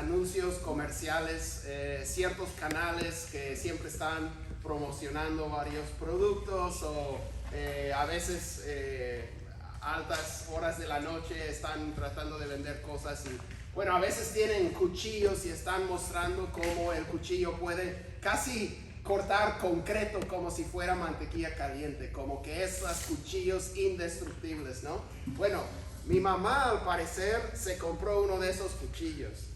anuncios comerciales, ciertos canales que siempre están promocionando varios productos o a veces altas horas de la noche están tratando de vender cosas y bueno, a veces tienen cuchillos y están mostrando cómo el cuchillo puede casi cortar concreto como si fuera mantequilla caliente, como que esos cuchillos indestructibles, ¿no? Bueno, mi mamá al parecer se compró uno de esos cuchillos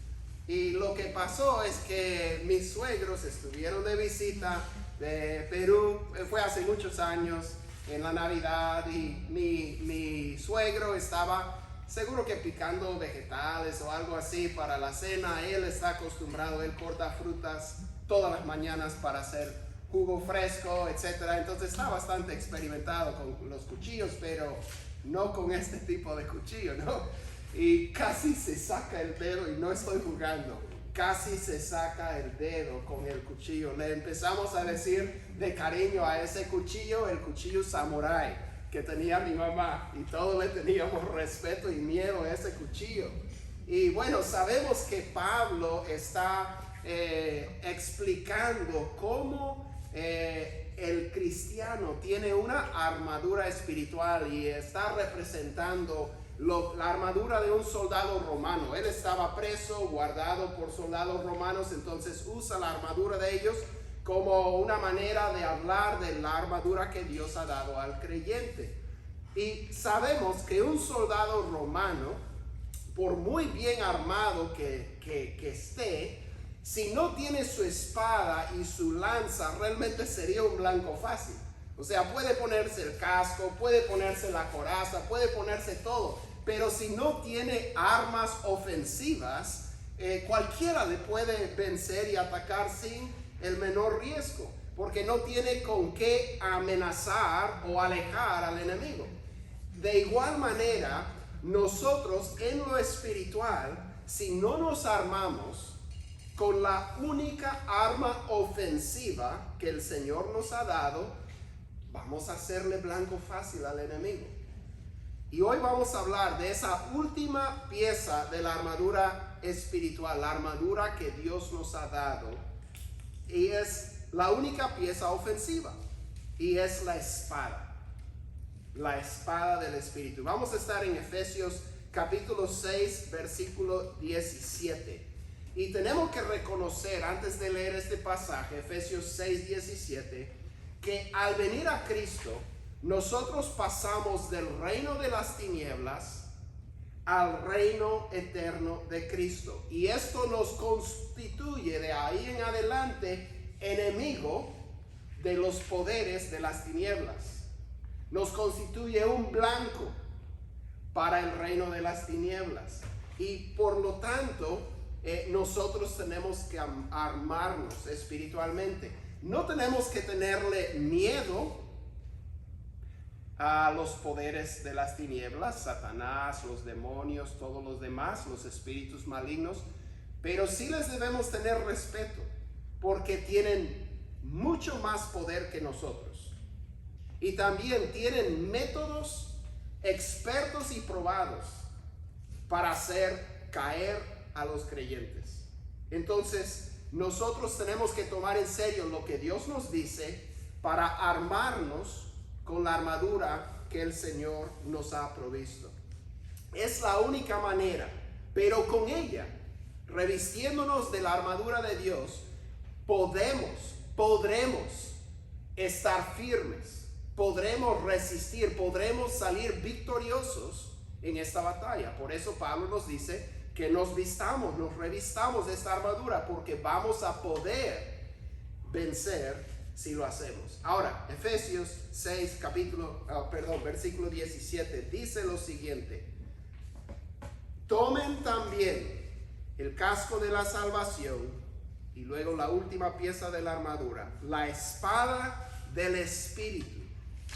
y lo que pasó es que mis suegros estuvieron de visita de Perú, fue hace muchos años en la Navidad y mi suegro estaba seguro que picando vegetales o algo así para la cena. Él está acostumbrado, él corta frutas todas las mañanas para hacer jugo fresco, etcétera. Entonces está bastante experimentado con los cuchillos, pero no con este tipo de cuchillo, ¿no? Y casi se saca el dedo, y no estoy jugando, casi se saca el dedo con el cuchillo. Le empezamos a decir de cariño a ese cuchillo, el cuchillo samurái que tenía mi mamá, y todos le teníamos respeto y miedo a ese cuchillo. Y bueno, sabemos que Pablo está explicando cómo el cristiano tiene una armadura espiritual y está representando la armadura de un soldado romano. Él estaba preso, guardado por soldados romanos, entonces usa la armadura de ellos como una manera de hablar de la armadura que Dios ha dado al creyente. Y sabemos que un soldado romano, por muy bien armado que esté, si no tiene su espada y su lanza, realmente sería un blanco fácil. O sea, puede ponerse el casco, puede ponerse la coraza, puede ponerse todo, pero si no tiene armas ofensivas, cualquiera le puede vencer y atacar sin el menor riesgo, porque no tiene con qué amenazar o alejar al enemigo. De igual manera, nosotros en lo espiritual, si no nos armamos con la única arma ofensiva que el Señor nos ha dado, vamos a hacerle blanco fácil al enemigo. Y hoy vamos a hablar de esa última pieza de la armadura espiritual, la armadura que Dios nos ha dado. Y es la única pieza ofensiva. Y es la espada del Espíritu. Vamos a estar en Efesios capítulo 6, versículo 17. Y tenemos que reconocer, antes de leer este pasaje, Efesios 6, 17, que al venir a Cristo, nosotros pasamos del reino de las tinieblas al reino eterno de Cristo. Y esto nos constituye de ahí en adelante enemigo de los poderes de las tinieblas. Nos constituye un blanco para el reino de las tinieblas. Y por lo tanto, nosotros tenemos que armarnos espiritualmente. No tenemos que tenerle miedo a los poderes de las tinieblas, Satanás, los demonios, todos los demás, los espíritus malignos, pero sí les debemos tener respeto, porque tienen mucho más poder que nosotros. Y también tienen métodos expertos y probados para hacer caer a los creyentes. Entonces, nosotros tenemos que tomar en serio lo que Dios nos dice para armarnos con la armadura que el Señor nos ha provisto. Es la única manera, pero con ella, revistiéndonos de la armadura de Dios, podremos estar firmes, podremos resistir, podremos salir victoriosos en esta batalla. Por eso Pablo nos dice que nos revistamos de esta armadura, porque vamos a poder vencer si lo hacemos. Ahora, Efesios 6, versículo 17, dice lo siguiente: tomen también el casco de la salvación, y luego la última pieza de la armadura, la espada del Espíritu,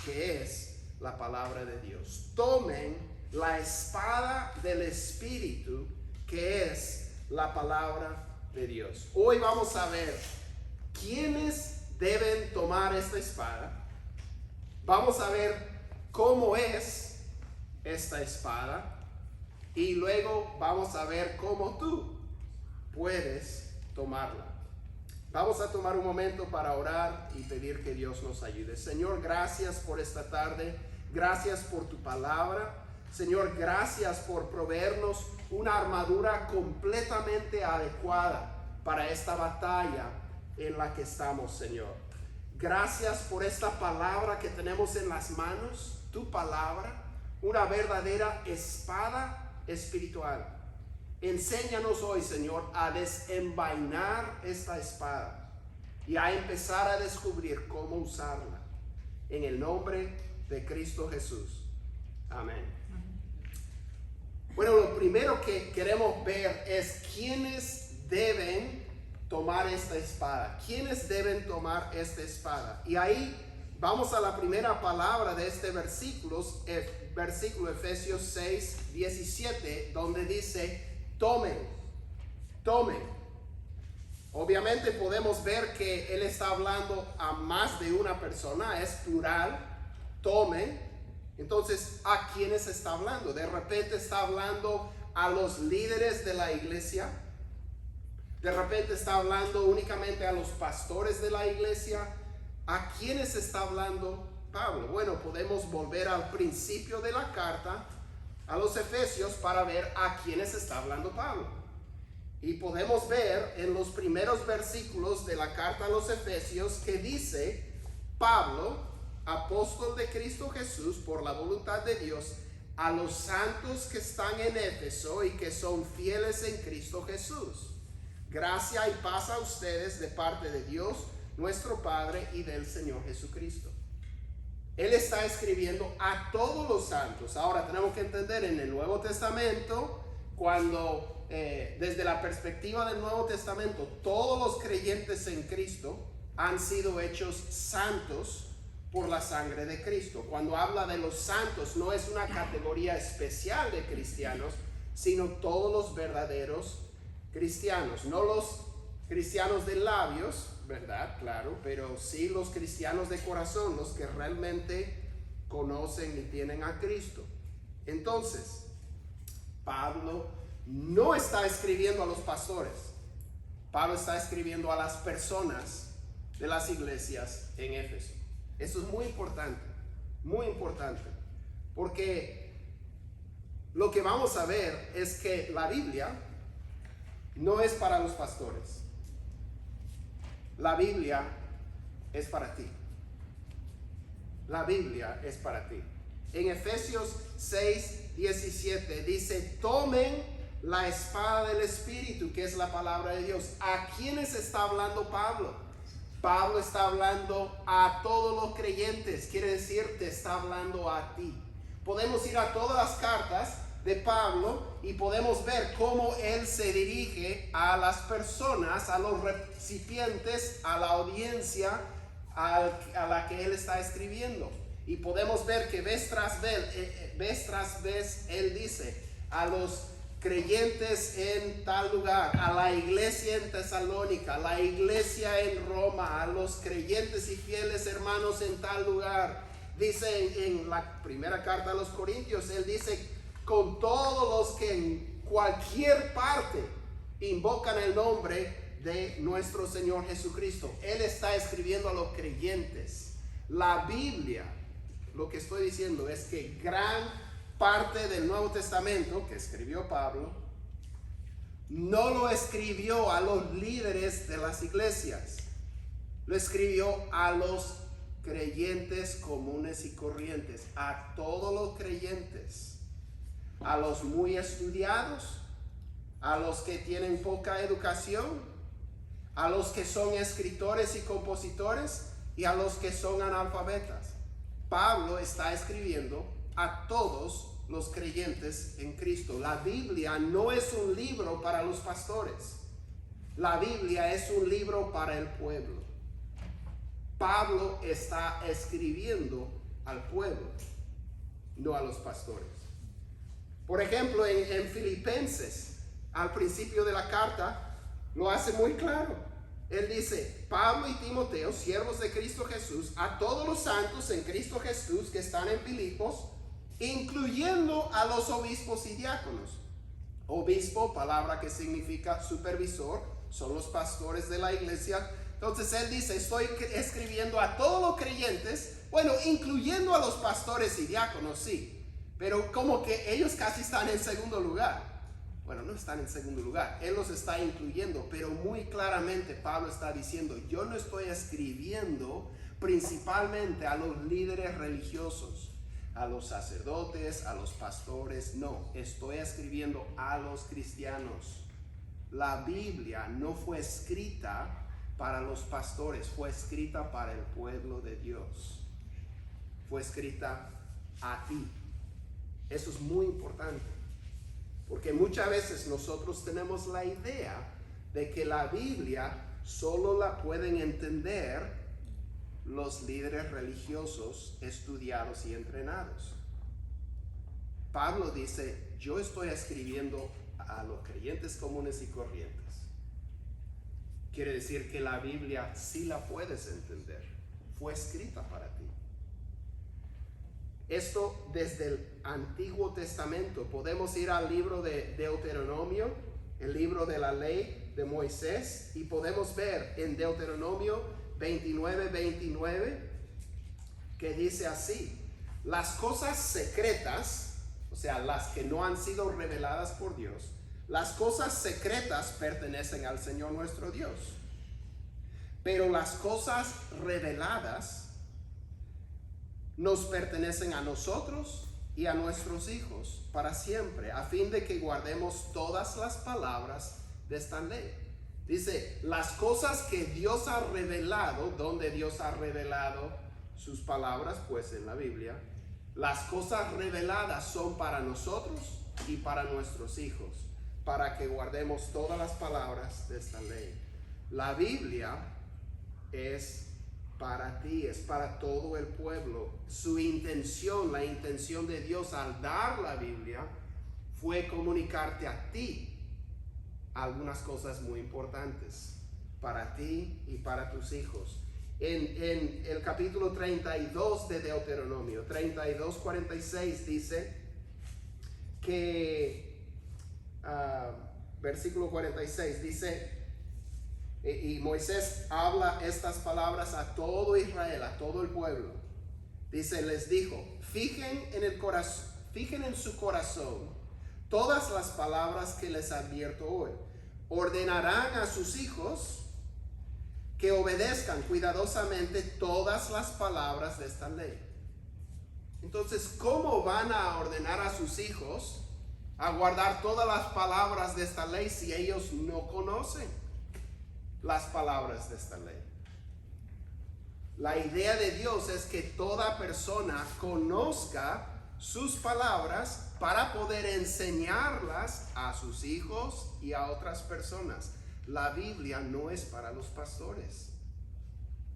que es la palabra de Dios. Tomen la espada del Espíritu, que es la palabra de Dios. Hoy vamos a ver quiénes deben tomar esta espada. Vamos a ver cómo es esta espada, y luego vamos a ver cómo tú puedes tomarla. Vamos a tomar un momento para orar y pedir que Dios nos ayude. Señor, gracias por esta tarde. Gracias por tu palabra. Señor, gracias por proveernos una armadura completamente adecuada para esta batalla en la que estamos, Señor. Gracias por esta palabra que tenemos en las manos, tu palabra, una verdadera espada espiritual. Enséñanos hoy, Señor, a desenvainar esta espada y a empezar a descubrir cómo usarla. En el nombre de Cristo Jesús. Amén. Bueno, lo primero que queremos ver es quiénes deben tomar esta espada. ¿Quiénes deben tomar esta espada? Y ahí vamos a la primera palabra de este versículo Efesios 6, 17, donde dice, tomen. Obviamente podemos ver que él está hablando a más de una persona, es plural, tomen. Entonces, ¿a quiénes está hablando? De repente está hablando a los líderes de la iglesia. De repente está hablando únicamente a los pastores de la iglesia. ¿A quiénes está hablando Pablo? Bueno, podemos volver al principio de la carta a los Efesios para ver a quiénes está hablando Pablo. Y podemos ver en los primeros versículos de la carta a los Efesios que dice, Pablo, apóstol de Cristo Jesús por la voluntad de Dios, a los santos que están en Éfeso y que son fieles en Cristo Jesús. Gracia y paz a ustedes de parte de Dios, nuestro Padre, y del Señor Jesucristo. Él está escribiendo a todos los santos. Ahora tenemos que entender en el Nuevo Testamento, cuando desde la perspectiva del Nuevo Testamento, todos los creyentes en Cristo han sido hechos santos por la sangre de Cristo. Cuando habla de los santos, no es una categoría especial de cristianos, sino todos los verdaderos cristianos. No los cristianos de labios, ¿verdad? Claro, pero sí los cristianos de corazón, los que realmente conocen y tienen a Cristo. Entonces, Pablo no está escribiendo a los pastores. Pablo está escribiendo a las personas de las iglesias en Éfeso. Eso es muy importante, porque lo que vamos a ver es que la Biblia no es para los pastores. La Biblia es para ti. La Biblia es para ti. En Efesios 6, 17 dice, tomen la espada del Espíritu, que es la palabra de Dios. ¿A quiénes está hablando Pablo? Pablo está hablando a todos los creyentes, quiere decir, te está hablando a ti. Podemos ir a todas las cartas de Pablo y podemos ver cómo él se dirige a las personas, a los recipientes, a la audiencia a la que él está escribiendo. Y podemos ver que vez tras vez él dice a los creyentes en tal lugar, a la iglesia en Tesalónica, a la iglesia en Roma, a los creyentes y fieles hermanos en tal lugar. Dice en la primera carta a los Corintios, él dice, con todos los que en cualquier parte invocan el nombre de nuestro Señor Jesucristo. Él está escribiendo a los creyentes. La Biblia, lo que estoy diciendo es que gran parte del Nuevo Testamento que escribió Pablo no lo escribió a los líderes de las iglesias, lo escribió a los creyentes comunes y corrientes, a todos los creyentes, a los muy estudiados, a los que tienen poca educación, a los que son escritores y compositores y a los que son analfabetas. Pablo está escribiendo a todos los creyentes en Cristo. La Biblia no es un libro para los pastores. La Biblia es un libro para el pueblo. Pablo está escribiendo al pueblo, no a los pastores. Por ejemplo, en Filipenses, al principio de la carta, lo hace muy claro. Él dice, Pablo y Timoteo, siervos de Cristo Jesús, a todos los santos en Cristo Jesús que están en Filipos, incluyendo a los obispos y diáconos. Obispo, palabra que significa supervisor, son los pastores de la iglesia. Entonces él dice, estoy escribiendo a todos los creyentes, bueno, incluyendo a los pastores y diáconos, sí, pero como que ellos casi están en segundo lugar. Bueno, no están en segundo lugar, él los está incluyendo, pero muy claramente Pablo está diciendo, yo no estoy escribiendo principalmente a los líderes religiosos, a los sacerdotes, a los pastores, no, estoy escribiendo a los cristianos. La Biblia no fue escrita para los pastores, fue escrita para el pueblo de Dios. Fue escrita a ti. Eso es muy importante, porque muchas veces nosotros tenemos la idea de que la Biblia solo la pueden entender los líderes religiosos estudiados y entrenados. Pablo dice, yo estoy escribiendo a los creyentes comunes y corrientes. Quiere decir que la Biblia sí la puedes entender. Fue escrita para ti. Esto desde el Antiguo Testamento. Podemos ir al libro de Deuteronomio, el libro de la ley de Moisés, y podemos ver en Deuteronomio 29:29 que dice así: las cosas secretas, o sea, las que no han sido reveladas por Dios, las cosas secretas pertenecen al Señor nuestro Dios, pero las cosas reveladas nos pertenecen a nosotros y a nuestros hijos para siempre, a fin de que guardemos todas las palabras de esta ley. Dice, las cosas que Dios ha revelado, donde Dios ha revelado sus palabras, pues en la Biblia, las cosas reveladas son para nosotros y para nuestros hijos, para que guardemos todas las palabras de esta ley. La Biblia es para ti, es para todo el pueblo. Su intención, la intención de Dios al dar la Biblia, fue comunicarte a ti algunas cosas muy importantes para ti y para tus hijos. En el capítulo 32 de Deuteronomio, 32:46 dice que, versículo 46 dice, y Moisés habla estas palabras a todo Israel, a todo el pueblo. Dice, les dijo, fijen en su corazón todas las palabras que les advierto hoy. Ordenarán a sus hijos que obedezcan cuidadosamente todas las palabras de esta ley. Entonces, ¿cómo van a ordenar a sus hijos a guardar todas las palabras de esta ley si ellos no conocen las palabras de esta ley? La idea de Dios es que toda persona conozca sus palabras para poder enseñarlas a sus hijos y a otras personas. La Biblia no es para los pastores.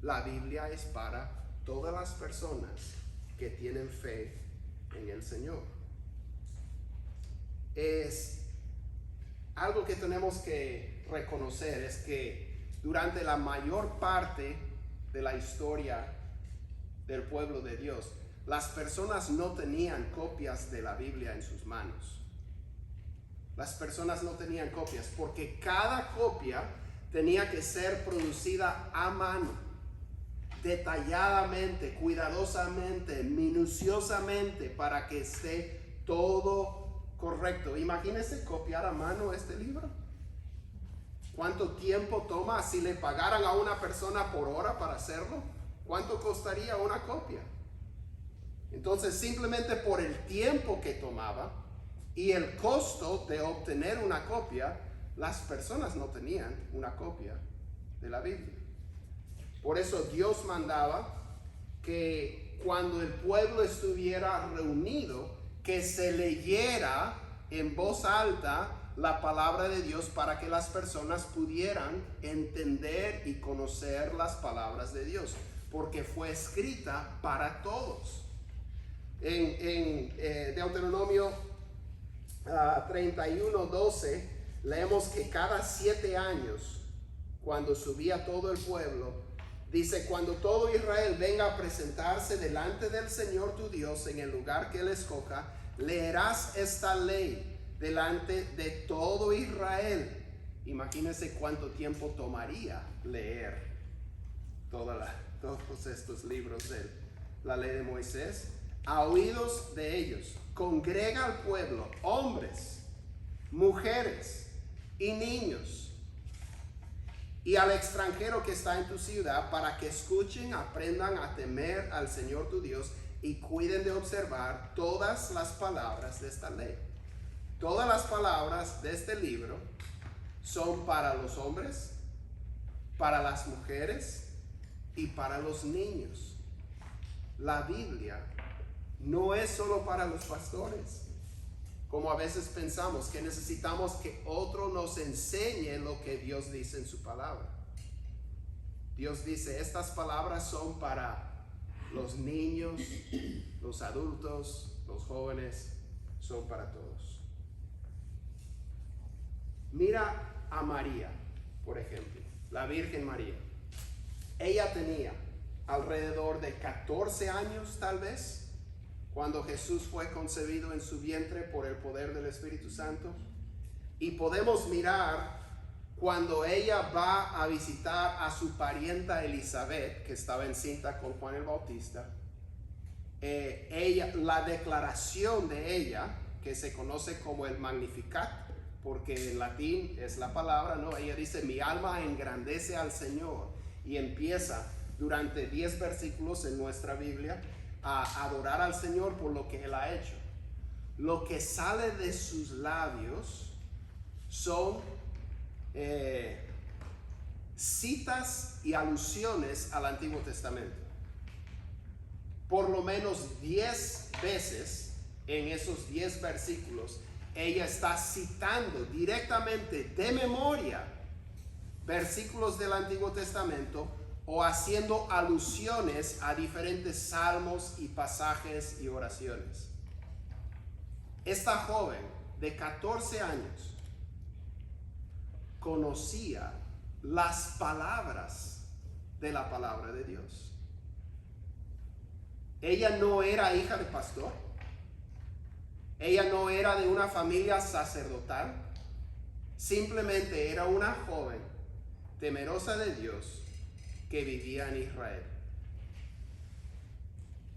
La Biblia es para todas las personas que tienen fe en el Señor. Es algo que tenemos que reconocer, es que durante la mayor parte de la historia del pueblo de Dios, las personas no tenían copias de la Biblia en sus manos. Las personas no tenían copias porque cada copia tenía que ser producida a mano, detalladamente, cuidadosamente, minuciosamente, para que esté todo correcto. Imagínense copiar a mano este libro. ¿Cuánto tiempo toma? Si le pagaran a una persona por hora para hacerlo, ¿cuánto costaría una copia? Entonces, simplemente por el tiempo que tomaba y el costo de obtener una copia, las personas no tenían una copia de la Biblia. Por eso Dios mandaba que cuando el pueblo estuviera reunido, que se leyera en voz alta la palabra de Dios para que las personas pudieran entender y conocer las palabras de Dios, porque fue escrita para todos. En Deuteronomio 31:12 leemos que cada 7 años, cuando subía todo el pueblo, dice, cuando todo Israel venga a presentarse delante del Señor tu Dios en el lugar que él escoja, leerás esta ley delante de todo Israel. Imagínense cuánto tiempo tomaría leer todos estos libros de la ley de Moisés. A oídos de ellos, congrega al pueblo, hombres, mujeres y niños, y al extranjero que está en tu ciudad, para que escuchen, aprendan a temer al Señor tu Dios y cuiden de observar todas las palabras de esta ley. Todas las palabras de este libro son para los hombres, para las mujeres y para los niños. La Biblia no es solo para los pastores, como a veces pensamos que necesitamos que otro nos enseñe lo que Dios dice en su palabra. Dios dice, estas palabras son para los niños, los adultos, los jóvenes, son para todos. Mira a María, por ejemplo, la Virgen María. Ella tenía alrededor de 14 años tal vez, cuando Jesús fue concebido en su vientre por el poder del Espíritu Santo. Y podemos mirar cuando ella va a visitar a su parienta Elizabeth, que estaba encinta con Juan el Bautista. La declaración de ella, que se conoce como el Magnificat, porque en latín es la palabra, ¿no? Ella dice, mi alma engrandece al Señor, y empieza durante 10 versículos en nuestra Biblia a adorar al Señor por lo que Él ha hecho. Lo que sale de sus labios son citas y alusiones al Antiguo Testamento. Por lo menos 10 veces en esos 10 versículos ella está citando directamente de memoria versículos del Antiguo Testamento o haciendo alusiones a diferentes salmos y pasajes y oraciones. Esta joven de 14 años conocía las palabras de la palabra de Dios. Ella no era hija de pastor. Ella no era de una familia sacerdotal. Simplemente era una joven temerosa de Dios que vivía en Israel.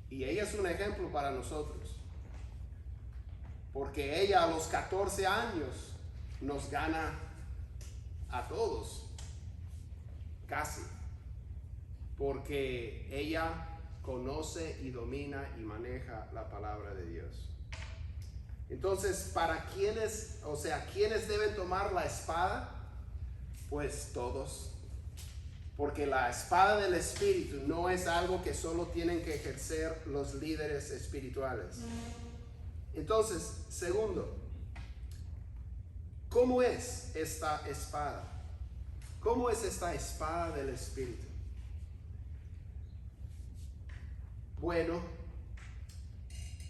Y ella es un ejemplo para nosotros, porque ella a los 14 años nos gana a todos, casi, porque ella conoce y domina y maneja la palabra de Dios. Entonces, ¿para quiénes deben tomar la espada? Pues todos. Porque la espada del Espíritu no es algo que solo tienen que ejercer los líderes espirituales. Entonces, segundo, ¿cómo es esta espada? ¿Cómo es esta espada del Espíritu? Bueno,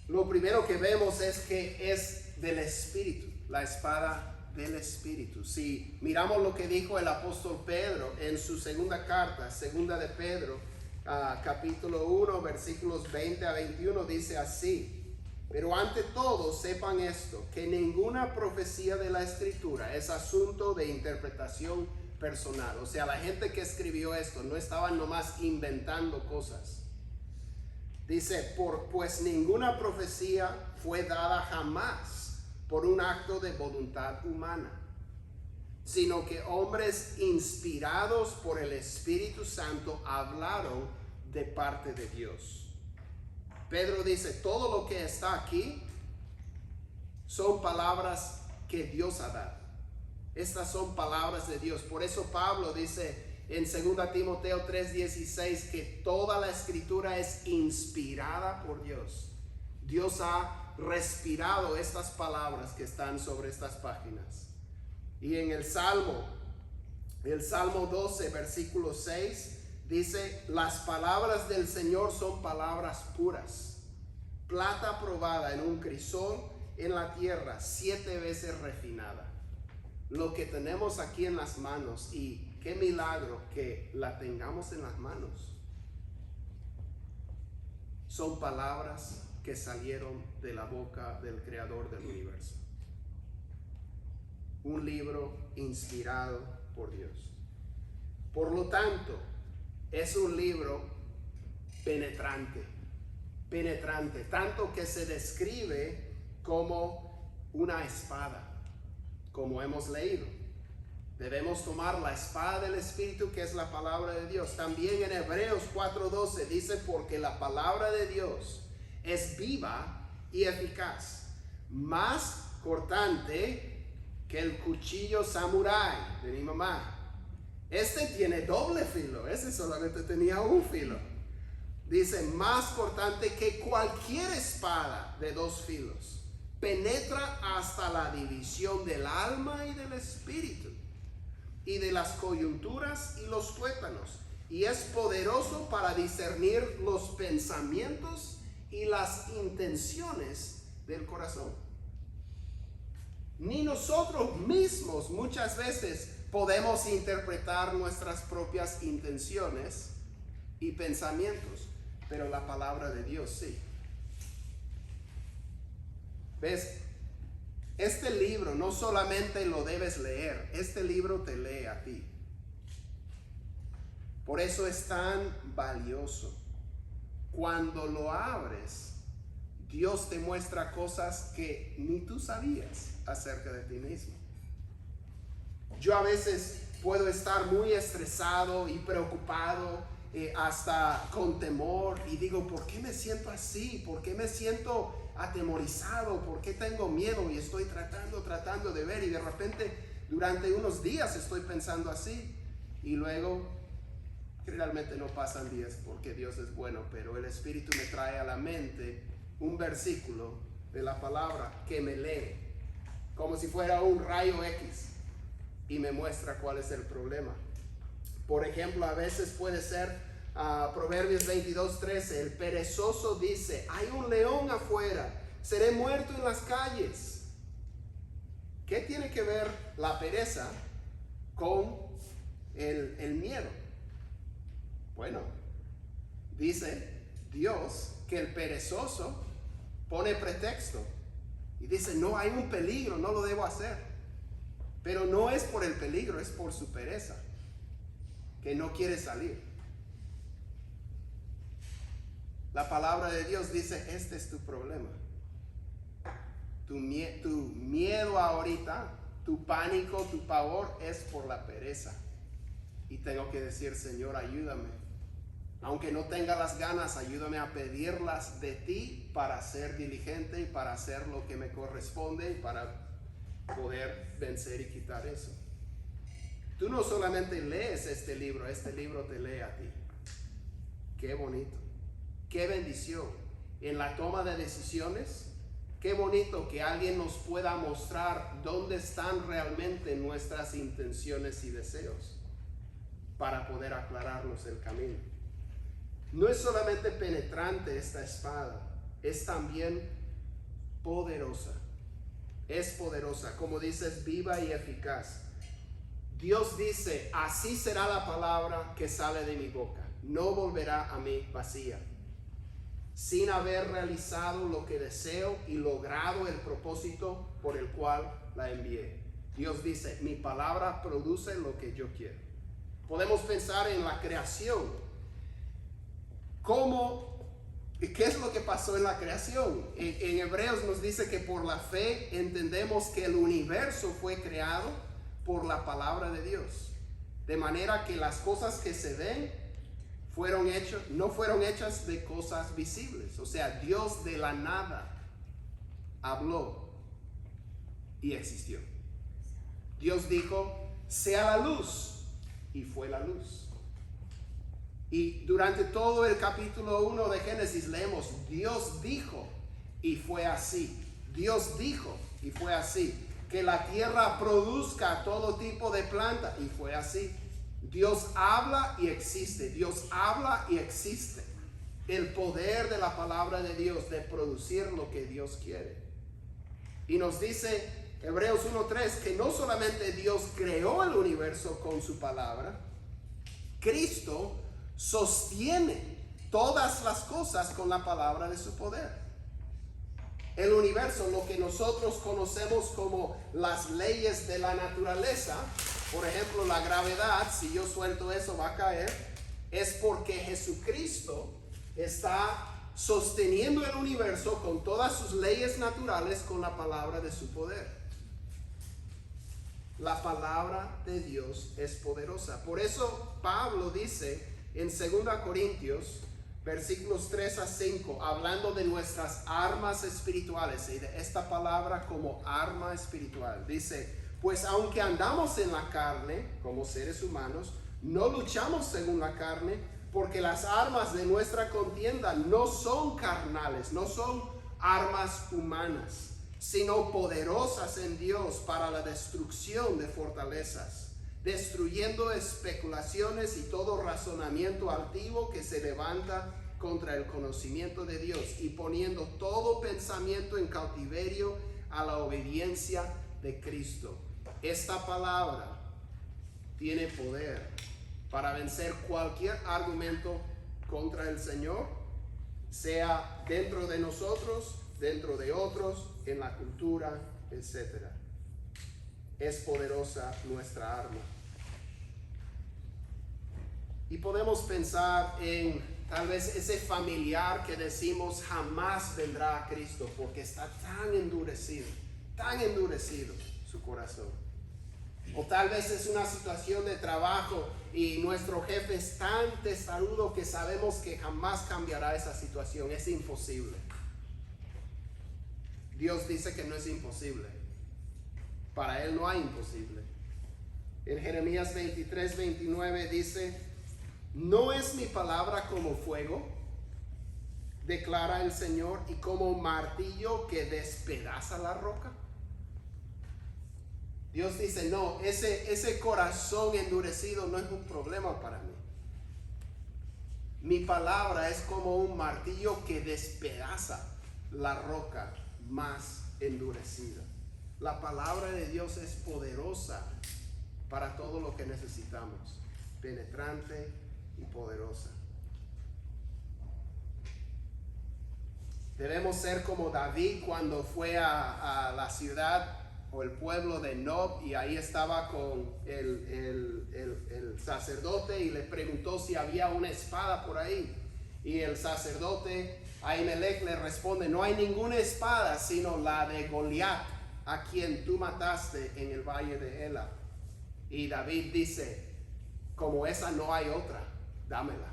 lo primero que vemos es que es del Espíritu, la espada del Espíritu. Si miramos lo que dijo el apóstol Pedro en su segunda carta, segunda de Pedro, capítulo 1, versículos 20 a 21, dice así: pero ante todo sepan esto, que ninguna profecía de la Escritura es asunto de interpretación personal. O sea, la gente que escribió esto no estaban nomás inventando cosas. Dice, pues ninguna profecía fue dada jamás por un acto de voluntad humana, sino que hombres inspirados por el Espíritu Santo hablaron de parte de Dios. Pedro dice, todo lo que está aquí son palabras que Dios ha dado. Estas son palabras de Dios. Por eso Pablo dice en 2 Timoteo 3:16 que toda la escritura es inspirada por Dios. Dios ha respirado estas palabras que están sobre estas páginas. Y en el Salmo 12, versículo 6, dice, las palabras del Señor son palabras puras, plata probada en un crisol en la tierra, 7 veces refinada. Lo que tenemos aquí en las manos, y qué milagro que la tengamos en las manos, son palabras que salieron de la boca del Creador del universo. un libro inspirado por Dios. Por lo tanto, es un libro penetrante, tanto que se describe como una espada, como hemos leído. Debemos tomar la espada del Espíritu, que es la palabra de Dios. También en Hebreos 4:12 dice, porque la palabra de Dios es viva y eficaz, más cortante que el cuchillo samurái de mi mamá. Este tiene doble filo, ese solamente tenía un filo. Dice, más cortante que cualquier espada de dos filos. Penetra hasta la división del alma y del espíritu, y de las coyunturas y los tuétanos, y es poderoso para discernir los pensamientos y las intenciones del corazón. Ni nosotros mismos muchas veces podemos interpretar nuestras propias intenciones y pensamientos, pero la palabra de Dios sí. ¿Ves? Este libro no solamente lo debes leer, este libro te lee a ti. Por eso es tan valioso. Cuando lo abres, Dios te muestra cosas que ni tú sabías acerca de ti mismo. Yo a veces puedo estar muy estresado y preocupado, hasta con temor, y digo, ¿por qué me siento así? ¿Por qué me siento atemorizado? ¿Por qué tengo miedo? Y estoy tratando de ver, y de repente durante unos días estoy pensando así, y luego realmente no pasan días porque Dios es bueno, pero el Espíritu me trae a la mente un versículo de la palabra que me lee como si fuera un rayo X y me muestra cuál es el problema. Por ejemplo, a veces puede ser Proverbios 22:13. El perezoso dice, hay un león afuera, seré muerto en las calles. ¿Qué tiene que ver la pereza con el miedo? Bueno, dice Dios que el perezoso pone pretexto y dice, no, hay un peligro, no lo debo hacer. Pero no es por el peligro, es por su pereza, que no quiere salir. La palabra de Dios dice, este es tu problema. Tu miedo ahorita, tu pánico, tu pavor es por la pereza. Y tengo que decir, Señor, ayúdame. Aunque no tenga las ganas, ayúdame a pedirlas de ti para ser diligente y para hacer lo que me corresponde y para poder vencer y quitar eso. Tú no solamente lees este libro te lee a ti. Qué bonito, qué bendición. En la toma de decisiones, qué bonito que alguien nos pueda mostrar dónde están realmente nuestras intenciones y deseos para poder aclararnos el camino. No es solamente penetrante esta espada, es también poderosa. Es poderosa, como dices, viva y eficaz. Dios dice, así será la palabra que sale de mi boca. No volverá a mí vacía, sin haber realizado lo que deseo y logrado el propósito por el cual la envié. Dios dice, mi palabra produce lo que yo quiero. Podemos pensar en la creación. ¿Qué es lo que pasó en la creación? En Hebreos nos dice que por la fe entendemos que el universo fue creado por la palabra de Dios. De manera que las cosas que se ven no fueron hechas de cosas visibles. O sea, Dios de la nada habló y existió. Dios dijo, sea la luz, y fue la luz. Y durante todo el capítulo 1 de Génesis leemos, Dios dijo y fue así. Dios dijo y fue así. Que la tierra produzca todo tipo de planta y fue así. Dios habla y existe. Dios habla y existe. El poder de la palabra de Dios de producir lo que Dios quiere. Y nos dice Hebreos 1:3 que no solamente Dios creó el universo con su palabra, Cristo sostiene todas las cosas con la palabra de su poder. el universo, lo que nosotros conocemos como las leyes de la naturaleza, por ejemplo, la gravedad, si yo suelto eso va a caer, es porque Jesucristo está sosteniendo el universo con todas sus leyes naturales con la palabra de su poder. La palabra de Dios es poderosa. Por eso Pablo dice en 2 Corintios, versículos 3 a 5, hablando de nuestras armas espirituales y de esta palabra como arma espiritual, dice: pues aunque andamos en la carne como seres humanos, no luchamos según la carne, porque las armas de nuestra contienda no son carnales, no son armas humanas, sino poderosas en Dios para la destrucción de fortalezas, destruyendo especulaciones y todo razonamiento altivo que se levanta contra el conocimiento de Dios, y poniendo todo pensamiento en cautiverio a la obediencia de Cristo. Esta palabra tiene poder para vencer cualquier argumento contra el Señor, sea dentro de nosotros, dentro de otros, en la cultura, etc. Es poderosa nuestra arma. Y podemos pensar en tal vez ese familiar que decimos jamás vendrá a Cristo porque está tan endurecido su corazón. O tal vez es una situación de trabajo y nuestro jefe es tan testarudo que sabemos que jamás cambiará esa situación. Es imposible. Dios dice que no es imposible. Para Él no hay imposible. En Jeremías 23:29 dice: ¿no es mi palabra como fuego, declara el Señor, y como martillo que despedaza la roca? Dios dice: no, ese corazón endurecido no es un problema para mí. Mi palabra es como un martillo que despedaza la roca más endurecida. La palabra de Dios es poderosa para todo lo que necesitamos, penetrante y poderosa. Debemos ser como David cuando fue a la ciudad o el pueblo de Nob, y ahí estaba con el sacerdote y le preguntó si había una espada por ahí. Y el sacerdote Ahimelech le responde: no hay ninguna espada sino la de Goliat, a quien tú mataste en el valle de Ela. Y David dice: como esa no hay otra, dámela.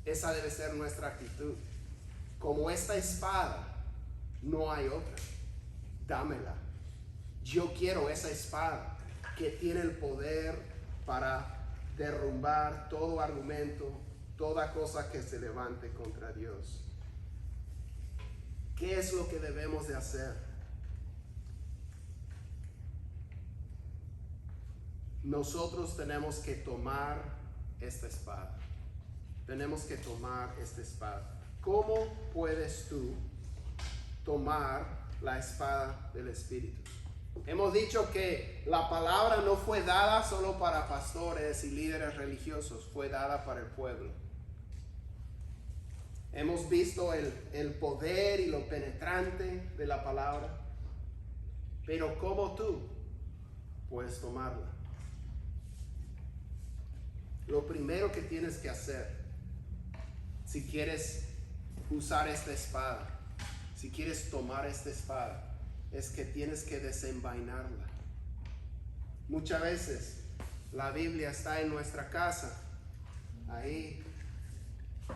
Esa debe ser nuestra actitud. Como esta espada no hay otra, dámela. Yo quiero esa espada que tiene el poder para derrumbar todo argumento, toda cosa que se levante contra Dios. ¿Qué es lo que debemos de hacer? Nosotros tenemos que tomar esta espada. Tenemos que tomar esta espada. ¿Cómo puedes tú tomar la espada del Espíritu? Hemos dicho que la palabra no fue dada solo para pastores y líderes religiosos, fue dada para el pueblo. Hemos visto el poder y lo penetrante de la palabra, pero ¿cómo tú puedes tomarla? Lo primero que tienes que hacer, si quieres usar esta espada, si quieres tomar esta espada, es que tienes que desenvainarla. Muchas veces la Biblia está en nuestra casa, ahí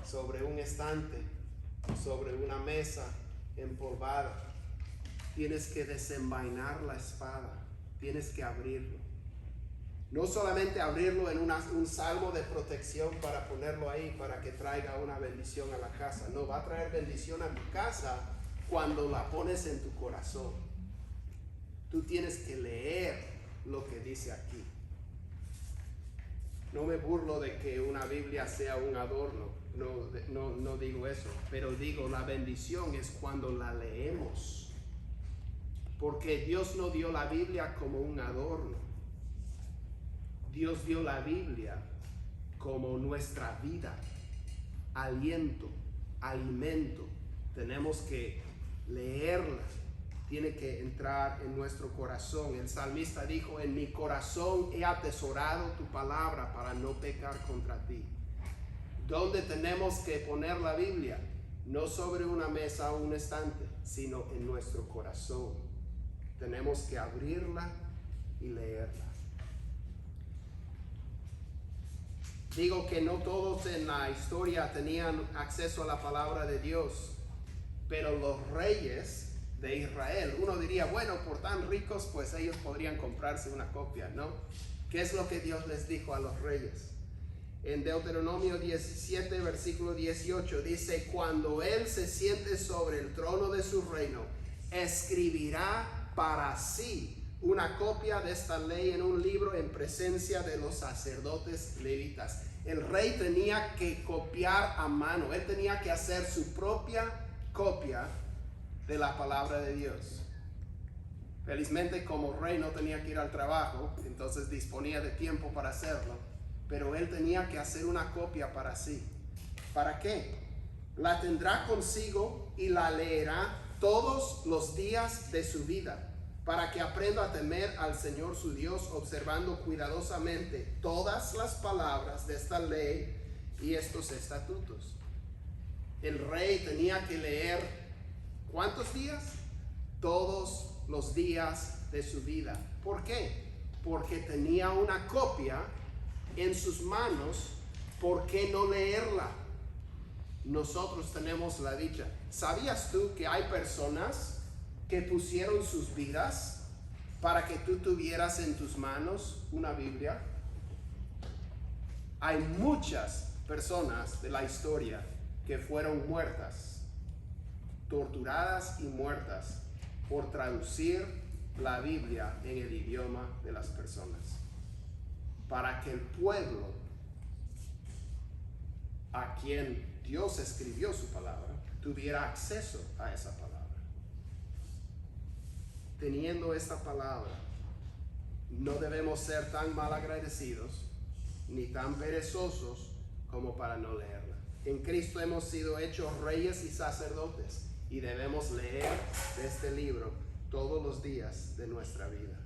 sobre un estante, sobre una mesa empolvada. Tienes que desenvainar la espada, tienes que abrirlo. No solamente abrirlo en un salmo de protección para ponerlo ahí para que traiga una bendición a la casa. No, va a traer bendición a tu casa cuando la pones en tu corazón. Tú tienes que leer lo que dice aquí. No me burlo de que una Biblia sea un adorno. No digo eso. Pero digo, la bendición es cuando la leemos. Porque Dios no dio la Biblia como un adorno. Dios dio la Biblia como nuestra vida, aliento, alimento. Tenemos que leerla tiene que entrar en nuestro corazón. El salmista dijo: en mi corazón he atesorado tu palabra para no pecar contra ti. ¿Dónde tenemos que poner la Biblia? No sobre una mesa o un estante, sino en nuestro corazón. Tenemos que abrirla y leerla. Digo que no todos en la historia tenían acceso a la palabra de Dios, pero los reyes de Israel, uno diría, bueno, por tan ricos, pues ellos podrían comprarse una copia, ¿no? ¿Qué es lo que Dios les dijo a los reyes? En Deuteronomio 17, versículo 18, dice: cuando Él se siente sobre el trono de su reino, escribirá para sí una copia de esta ley en un libro en presencia de los sacerdotes levitas. El rey tenía que copiar a mano, él tenía que hacer su propia copia de la palabra de Dios. Felizmente, como rey no tenía que ir al trabajo, entonces disponía de tiempo para hacerlo, pero él tenía que hacer una copia para sí. ¿Para qué? La tendrá consigo y la leerá todos los días de su vida, para que aprenda a temer al Señor su Dios, observando cuidadosamente todas las palabras de esta ley y estos estatutos. El rey tenía que leer, ¿cuántos días? Todos los días de su vida. ¿Por qué? Porque tenía una copia en sus manos. ¿Por qué no leerla? Nosotros tenemos la dicha. ¿Sabías tú que hay personas que pusieron sus vidas para que tú tuvieras en tus manos una Biblia? Hay muchas personas de la historia que fueron muertas, torturadas y muertas por traducir la Biblia en el idioma de las personas, para que el pueblo a quien Dios escribió su palabra tuviera acceso a esa palabra. Teniendo esta palabra, no debemos ser tan mal agradecidos ni tan perezosos como para no leerla. En Cristo hemos sido hechos reyes y sacerdotes y debemos leer este libro todos los días de nuestra vida.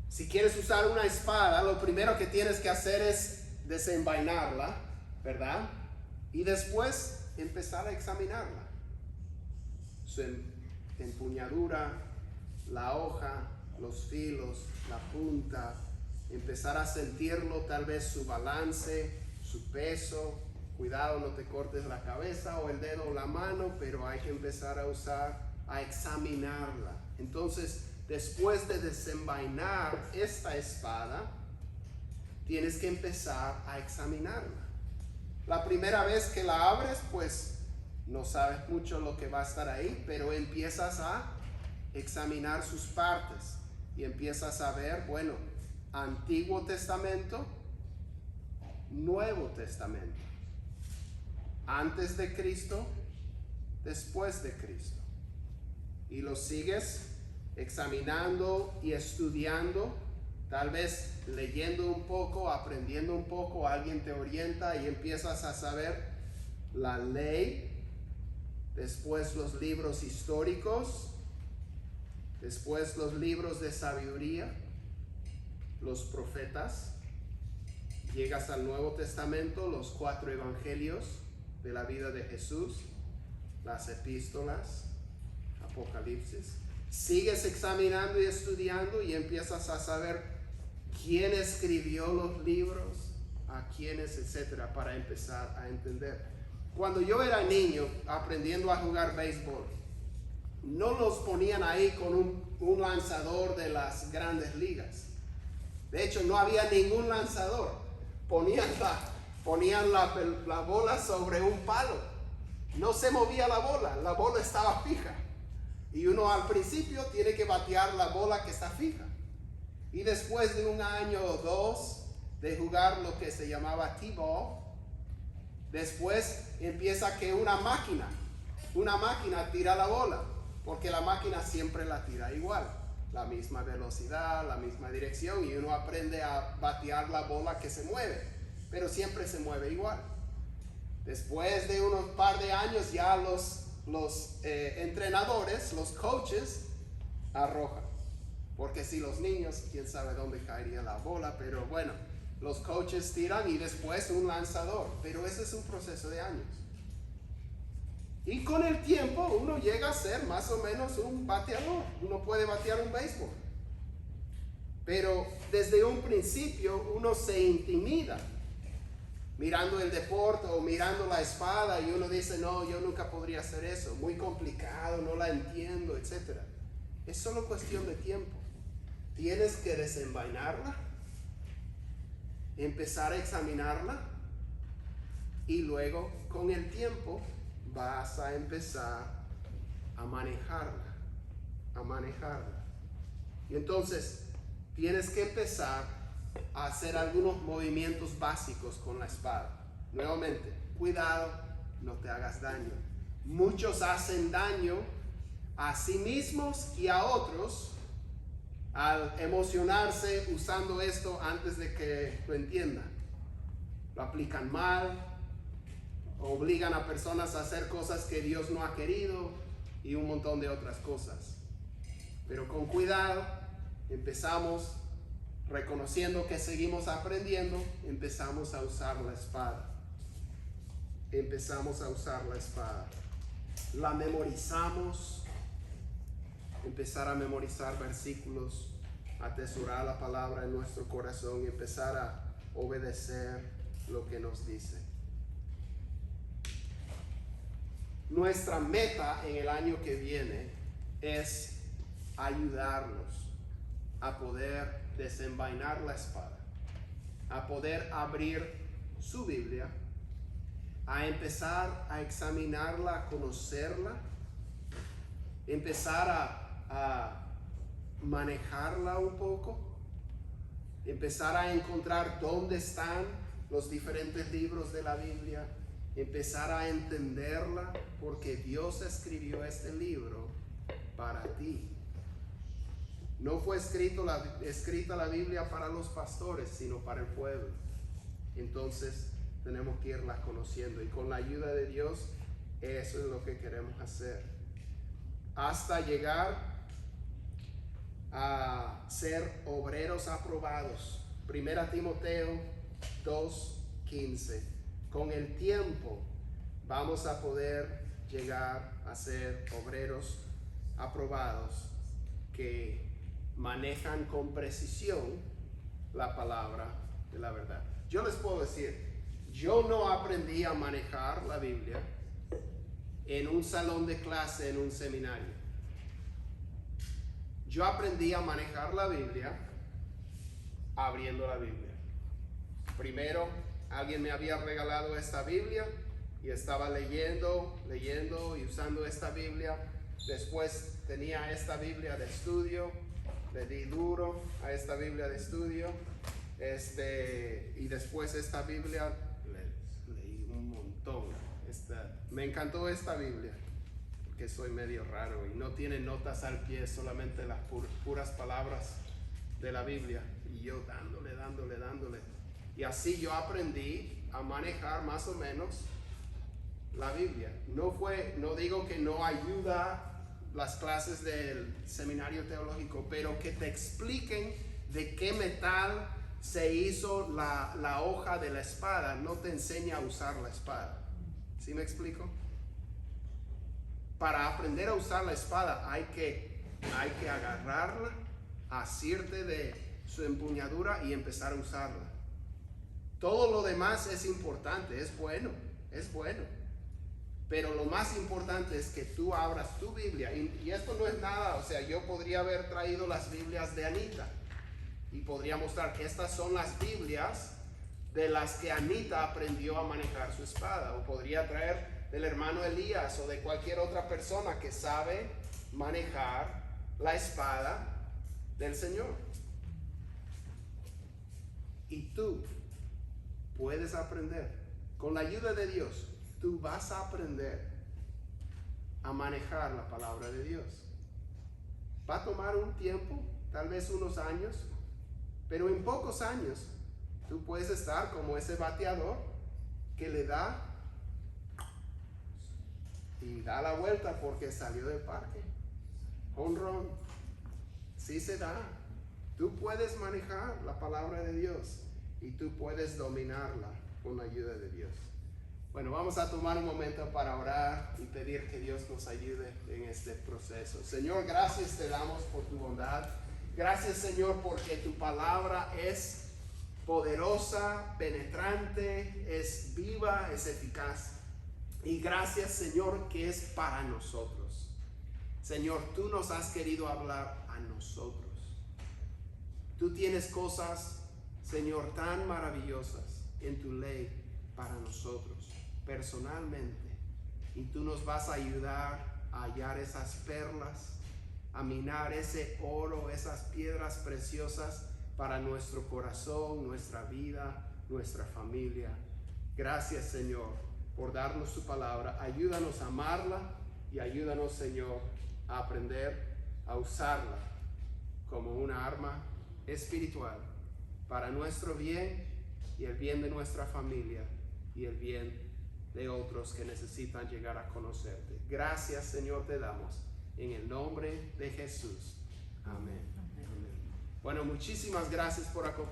Si quieres usar una espada, lo primero que tienes que hacer es desenvainarla, ¿verdad? Y después empezar a examinarla. Su empuñadura, la hoja, los filos, la punta, empezar a sentirlo, tal vez su balance, su peso. Cuidado, no te cortes la cabeza o el dedo o la mano, pero hay que empezar a examinarla. Entonces, después de desenvainar esta espada, tienes que empezar a examinarla. La primera vez que la abres, pues no sabes mucho lo que va a estar ahí, pero empiezas a examinar sus partes y empiezas a ver, bueno, Antiguo Testamento, Nuevo Testamento, antes de Cristo, después de Cristo, y lo sigues examinando y estudiando, tal vez leyendo un poco, aprendiendo un poco, alguien te orienta y empiezas a saber la ley. Después los libros históricos, después los libros de sabiduría, los profetas. Llegas al Nuevo Testamento, los 4 evangelios de la vida de Jesús, las epístolas, Apocalipsis. Sigues examinando y estudiando y empiezas a saber quién escribió los libros, a quiénes, etcétera, para empezar a entender. Cuando yo era niño aprendiendo a jugar béisbol, no los ponían ahí con un lanzador de las grandes ligas. De hecho, no había ningún lanzador. Ponían la bola sobre un palo. No se movía la bola estaba fija. Y uno al principio tiene que batear la bola que está fija. Y después de un año o dos de jugar lo que se llamaba T-ball, después empieza que una máquina tira la bola, porque la máquina siempre la tira igual, la misma velocidad, la misma dirección, y uno aprende a batear la bola que se mueve, pero siempre se mueve igual. Después de unos par de años ya los entrenadores, los coaches, arrojan. Porque si los niños, quién sabe dónde caería la bola, pero bueno, los coaches tiran y después un lanzador. Pero ese es un proceso de años. Y con el tiempo uno llega a ser más o menos un bateador. Uno puede batear un béisbol. Pero desde un principio uno se intimida mirando el deporte o mirando la espada y uno dice, no, yo nunca podría hacer eso, muy complicado, no la entiendo, etc. Es solo cuestión de tiempo. Tienes que desenvainarla, empezar a examinarla y luego con el tiempo vas a empezar a manejarla, Y entonces tienes que empezar a hacer algunos movimientos básicos con la espada. Nuevamente, cuidado, no te hagas daño. Muchos hacen daño a sí mismos y a otros al emocionarse usando esto antes de que lo entiendan. Lo aplican mal, obligan a personas a hacer cosas que Dios no ha querido y un montón de otras cosas. Pero con cuidado, empezamos reconociendo que seguimos aprendiendo, empezamos a usar la espada. La memorizamos, empezar a memorizar versículos, atesorar la palabra en nuestro corazón y empezar a obedecer lo que nos dice. Nuestra meta en el año que viene es ayudarnos a poder desenvainar la espada, a poder abrir su Biblia, a empezar a examinarla, a conocerla, empezar a manejarla un poco, empezar a encontrar dónde están los diferentes libros de la Biblia, empezar a entenderla, porque Dios escribió este libro para ti. No fue escrita la Biblia para los pastores, sino para el pueblo. Entonces tenemos que irla conociendo y con la ayuda de Dios eso es lo que queremos hacer. Hasta llegar a ser obreros aprobados. 1 Timoteo 2:15. Con el tiempo vamos a poder llegar a ser obreros aprobados que manejan con precisión la palabra de la verdad. Yo les puedo decir, yo no aprendí a manejar la Biblia en un salón de clase, en un seminario. Yo aprendí a manejar la Biblia abriendo la Biblia. Primero, alguien me había regalado esta Biblia y estaba leyendo y usando esta Biblia. Después tenía esta Biblia de estudio. Le di duro a esta Biblia de estudio, y después esta Biblia leí un montón. Me encantó esta Biblia, porque soy medio raro y no tiene notas al pie, solamente las puras palabras de la Biblia. Y yo dándole. Y así yo aprendí a manejar más o menos la Biblia. No digo que no ayuda las clases del seminario teológico, pero que te expliquen de qué metal se hizo la hoja de la espada, no te enseña a usar la espada. ¿Sí me explico? Para aprender a usar la espada hay que agarrarla, asirte de su empuñadura y empezar a usarla. Todo lo demás es importante, es bueno. Pero lo más importante es que tú abras tu Biblia. Y esto no es nada, yo podría haber traído las Biblias de Anita y podría mostrar que estas son las Biblias de las que Anita aprendió a manejar su espada. O podría traer del hermano Elías o de cualquier otra persona que sabe manejar la espada del Señor. Y tú puedes aprender con la ayuda de Dios. Tú vas a aprender a manejar la palabra de Dios. Va a tomar un tiempo, tal vez unos años, pero en pocos años tú puedes estar como ese bateador que le da y da la vuelta porque salió del parque. Home run. Sí se da. Tú puedes manejar la palabra de Dios y tú puedes dominarla con la ayuda de Dios. Bueno, vamos a tomar un momento para orar y pedir que Dios nos ayude en este proceso. Señor, gracias te damos por tu bondad. Gracias, Señor, porque tu palabra es poderosa, penetrante, es viva, es eficaz. Y gracias, Señor, que es para nosotros. Señor, tú nos has querido hablar a nosotros. Tú tienes cosas, Señor, tan maravillosas en tu ley para nosotros, personalmente. Y tú nos vas a ayudar a hallar esas perlas, a minar ese oro, esas piedras preciosas para nuestro corazón, nuestra vida, nuestra familia. Gracias, Señor, por darnos tu palabra. Ayúdanos a amarla y ayúdanos, Señor, a aprender a usarla como una arma espiritual para nuestro bien y el bien de nuestra familia y el bien de otros que necesitan llegar a conocerte. Gracias, Señor, te damos en el nombre de Jesús. Amén. Amén. Bueno, muchísimas gracias por acompañarnos.